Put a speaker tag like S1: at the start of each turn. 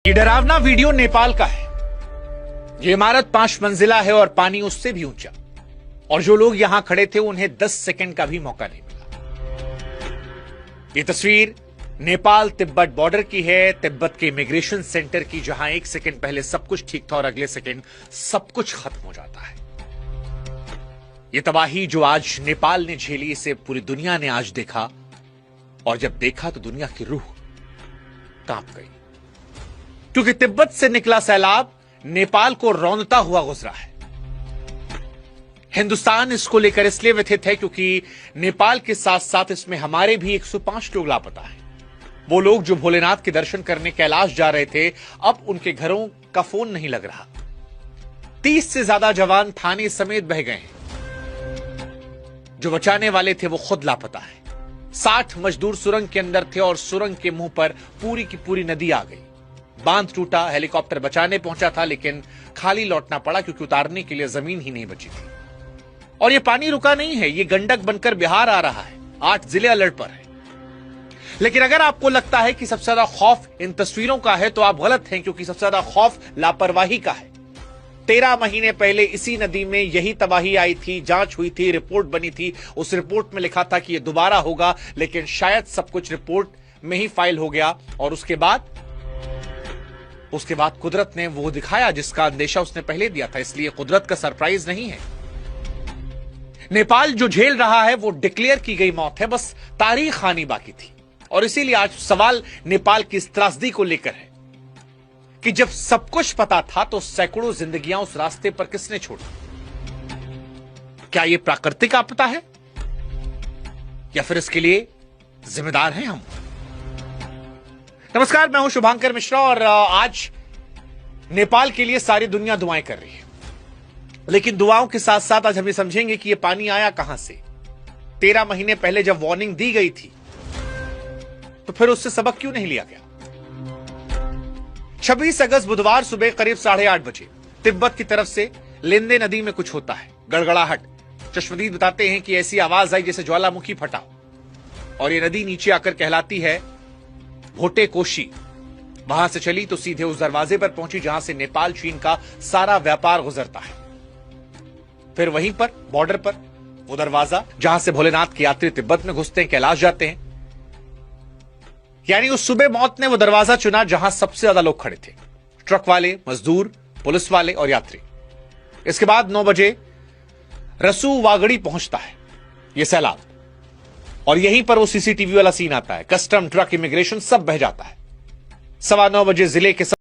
S1: ये डरावना वीडियो नेपाल का है। ये इमारत 5 मंजिला है और पानी उससे भी ऊंचा, और जो लोग यहां खड़े थे उन्हें 10 सेकंड का भी मौका नहीं मिला। ये तस्वीर नेपाल तिब्बत बॉर्डर की है, तिब्बत के इमिग्रेशन सेंटर की, जहां 1 सेकंड पहले सब कुछ ठीक था और अगले सेकंड सब कुछ खत्म हो जाता है। ये तबाही जो आज नेपाल ने झेली, इसे पूरी दुनिया ने आज देखा, और जब देखा तो दुनिया की रूह कांप गई, क्योंकि तिब्बत से निकला सैलाब नेपाल को रौंदता हुआ गुजरा है। हिंदुस्तान इसको लेकर इसलिए व्यथित है क्योंकि नेपाल के साथ साथ इसमें हमारे भी 105 लोग लापता हैं। वो लोग जो भोलेनाथ के दर्शन करने कैलाश जा रहे थे, अब उनके घरों का फोन नहीं लग रहा। 30 से ज्यादा जवान थाने समेत बह गए हैं। जो बचाने वाले थे वो खुद लापता है। 60 मजदूर सुरंग के अंदर थे और सुरंग के मुंह पर पूरी की पूरी नदी आ गई। बांध टूटा, हेलीकॉप्टर बचाने पहुंचा था, लेकिन खाली लौटना पड़ा क्योंकि उतारने के लिए जमीन ही नहीं बची थी। और ये पानी रुका नहीं है, ये गंडक बनकर बिहार आ रहा है। 8 जिले अलर्ट पर है। लेकिन अगर आपको लगता है कि सबसे ज्यादा खौफ इन तस्वीरों का है तो आप गलत हैं, क्योंकि सबसे ज्यादा खौफ लापरवाही का है। 13 महीने पहले इसी नदी में यही तबाही आई थी, जांच हुई थी, रिपोर्ट बनी थी। उस रिपोर्ट में लिखा था कि यह दोबारा होगा, लेकिन शायद सब कुछ रिपोर्ट में ही फाइल हो गया। और उसके बाद कुदरत ने वो दिखाया जिसका अंदेशा उसने पहले दिया था। इसलिए कुदरत का सरप्राइज नहीं है। नेपाल जो झेल रहा है वो डिक्लेयर की गई मौत है, बस तारीख आनी बाकी थी। और इसीलिए आज सवाल नेपाल की इस त्रासदी को लेकर है कि जब सब कुछ पता था तो सैकड़ों जिंदगियां उस रास्ते पर किसने छोड़ी? क्या यह प्राकृतिक आपदा है या फिर इसके लिए जिम्मेदार हैं हम? नमस्कार, मैं हूं शुभांकर मिश्रा और आज नेपाल के लिए सारी दुनिया दुआएं कर रही है। लेकिन दुआओं के साथ साथ आज हम ये समझेंगे कि यह पानी आया कहां से। 13 महीने पहले जब वार्निंग दी गई थी तो फिर उससे सबक क्यों नहीं लिया गया? 26 अगस्त बुधवार सुबह करीब 8:30 बजे तिब्बत की तरफ से लेंदे नदी में कुछ होता है, गड़गड़ाहट। चश्मदीद बताते हैं कि ऐसी आवाज आई जैसे ज्वालामुखी फटा, और ये नदी नीचे आकर कहलाती है भोटे कोशी। वहां से चली तो सीधे उस दरवाजे पर पहुंची जहां से नेपाल चीन का सारा व्यापार गुजरता है। फिर वहीं पर बॉर्डर पर वो दरवाजा जहां से भोलेनाथ के यात्री तिब्बत में घुसते हैं, कैलाश जाते हैं। यानी उस सुबह मौत ने वो दरवाजा चुना जहां सबसे ज्यादा लोग खड़े थे, ट्रक वाले, मजदूर, पुलिस वाले और यात्री। इसके बाद 9 बजे रसू वागड़ी पहुंचता है ये सैलाब, और यहीं पर वो सीसीटीवी वाला सीन आता है। कस्टम, ट्रक, इमिग्रेशन सब बह जाता है। 9:15 बजे जिले के